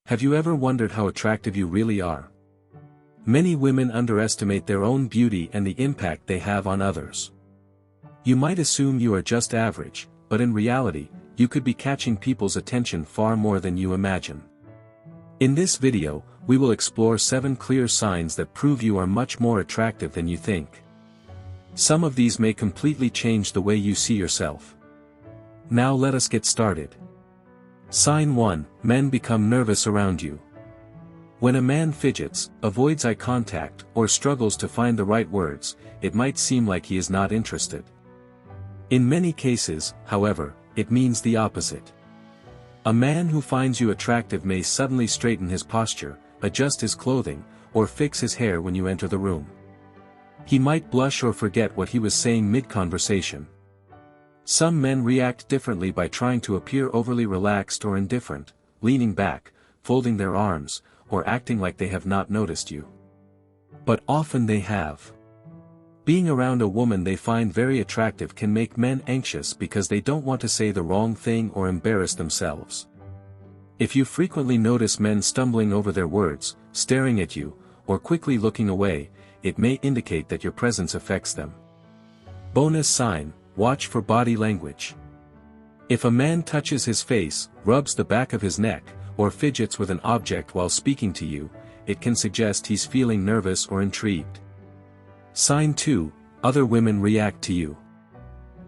Have you ever wondered how attractive you really are? Many women underestimate their own beauty and the impact they have on others. You might assume you are just average, but in reality, you could be catching people's attention far more than you imagine. In this video, we will explore 7 clear signs that prove you are much more attractive than you think. Some of these may completely change the way you see yourself. Now let us get started. Sign 1: Men become nervous around you. When a man fidgets, avoids eye contact, or struggles to find the right words, it might seem like he is not interested. In many cases, however, it means the opposite. A man who finds you attractive may suddenly straighten his posture, adjust his clothing, or fix his hair when you enter the room. He might blush or forget what he was saying mid-conversation. Some men react differently by trying to appear overly relaxed or indifferent, leaning back, folding their arms, or acting like they have not noticed you. But often they have. Being around a woman they find very attractive can make men anxious because they don't want to say the wrong thing or embarrass themselves. If you frequently notice men stumbling over their words, staring at you, or quickly looking away, it may indicate that your presence affects them. Bonus sign: watch for body language. If a man touches his face, rubs the back of his neck, or fidgets with an object while speaking to you, it can suggest he's feeling nervous or intrigued. Sign 2: other women react to you.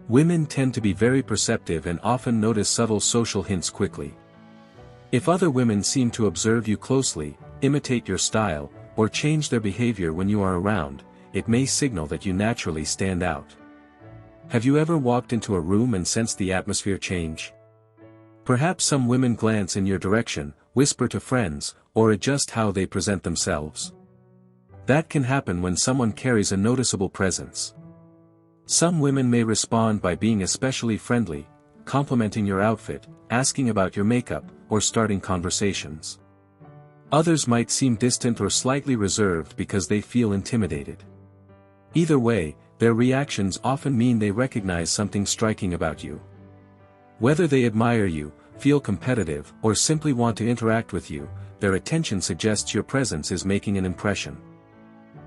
Women tend to be very perceptive and often notice subtle social hints quickly. If other women seem to observe you closely, imitate your style, or change their behavior when you are around, it may signal that you naturally stand out. Have you ever walked into a room and sensed the atmosphere change? Perhaps some women glance in your direction, whisper to friends, or adjust how they present themselves. That can happen when someone carries a noticeable presence. Some women may respond by being especially friendly, complimenting your outfit, asking about your makeup, or starting conversations. Others might seem distant or slightly reserved because they feel intimidated. Either way, their reactions often mean they recognize something striking about you. Whether they admire you, feel competitive, or simply want to interact with you, their attention suggests your presence is making an impression.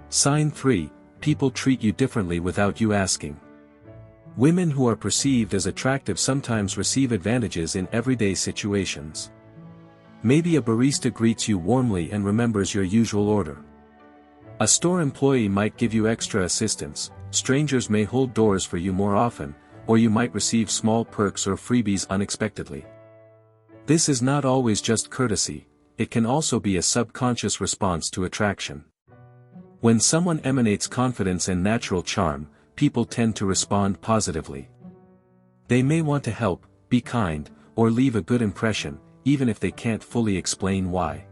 Sign 3: people treat you differently without you asking. Women who are perceived as attractive sometimes receive advantages in everyday situations. Maybe a barista greets you warmly and remembers your usual order. A store employee might give you extra assistance, strangers may hold doors for you more often, or you might receive small perks or freebies unexpectedly. This is not always just courtesy, it can also be a subconscious response to attraction. When someone emanates confidence and natural charm, people tend to respond positively. They may want to help, be kind, or leave a good impression, even if they can't fully explain why.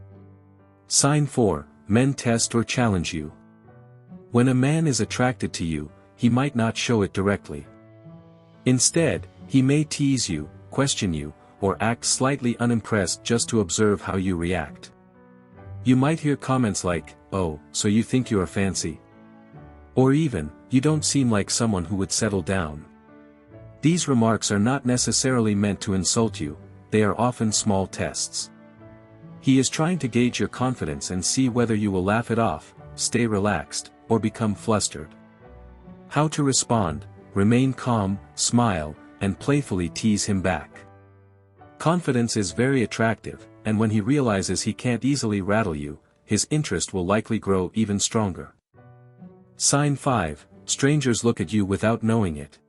Sign 4: men test or challenge you. When a man is attracted to you, he might not show it directly. Instead, he may tease you, question you, or act slightly unimpressed just to observe how you react. You might hear comments like, "Oh, so you think you are fancy?" Or even, "You don't seem like someone who would settle down." These remarks are not necessarily meant to insult you, they are often small tests. He is trying to gauge your confidence and see whether you will laugh it off, stay relaxed, or become flustered. How to respond: remain calm, smile, and playfully tease him back. Confidence is very attractive, and when he realizes he can't easily rattle you, his interest will likely grow even stronger. Sign 5: strangers look at you without knowing it.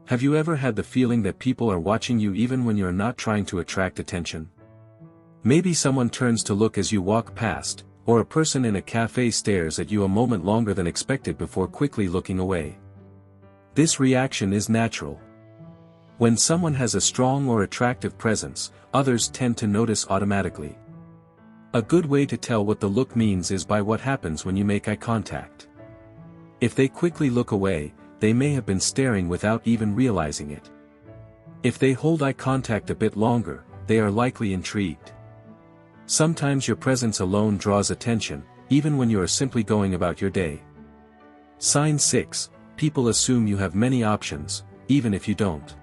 Have you ever had the feeling that people are watching you even when you're not trying to attract attention? Maybe someone turns to look as you walk past, or a person in a cafe stares at you a moment longer than expected before quickly looking away. This reaction is natural. When someone has a strong or attractive presence, others tend to notice automatically. A good way to tell what the look means is by what happens when you make eye contact. If they quickly look away, they may have been staring without even realizing it. If they hold eye contact a bit longer, they are likely intrigued. Sometimes your presence alone draws attention, even when you are simply going about your day. Sign 6: people assume you have many options, even if you don't.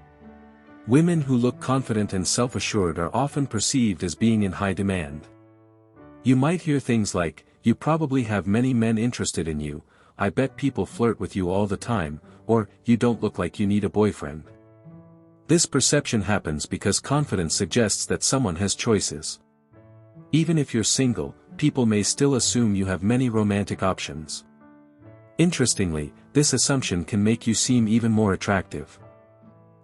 Women who look confident and self-assured are often perceived as being in high demand. You might hear things like, "You probably have many men interested in you, I bet people flirt with you all the time," or, "You don't look like you need a boyfriend." This perception happens because confidence suggests that someone has choices. Even if you're single, people may still assume you have many romantic options. Interestingly, this assumption can make you seem even more attractive.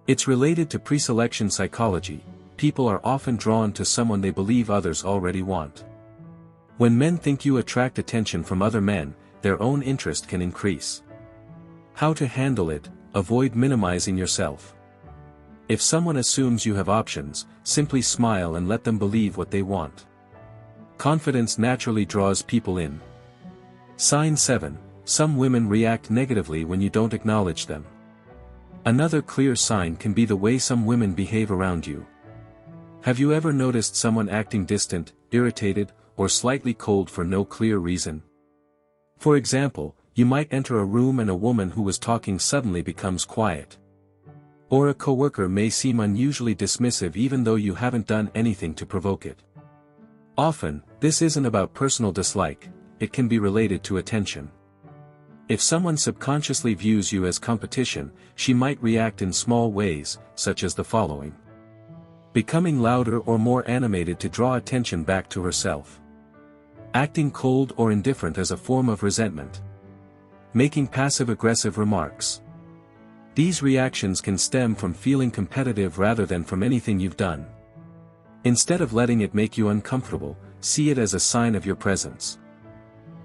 It's related to preselection psychology. People are often drawn to someone they believe others already want. When men think you attract attention from other men, their own interest can increase. How to handle it: avoid minimizing yourself. If someone assumes you have options, simply smile and let them believe what they want. Confidence naturally draws people in. Sign 7. Some women react negatively when you don't acknowledge them. Another clear sign can be the way some women behave around you. Have you ever noticed someone acting distant, irritated, or slightly cold for no clear reason? For example, you might enter a room and a woman who was talking suddenly becomes quiet. Or a coworker may seem unusually dismissive even though you haven't done anything to provoke it. Often, this isn't about personal dislike, it can be related to attention. If someone subconsciously views you as competition, she might react in small ways, such as the following. Becoming louder or more animated to draw attention back to herself. Acting cold or indifferent as a form of resentment. Making passive-aggressive remarks. These reactions can stem from feeling competitive rather than from anything you've done. Instead of letting it make you uncomfortable, see it as a sign of your presence.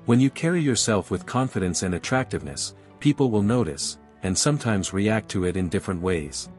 When you carry yourself with confidence and attractiveness, people will notice, and sometimes react to it in different ways.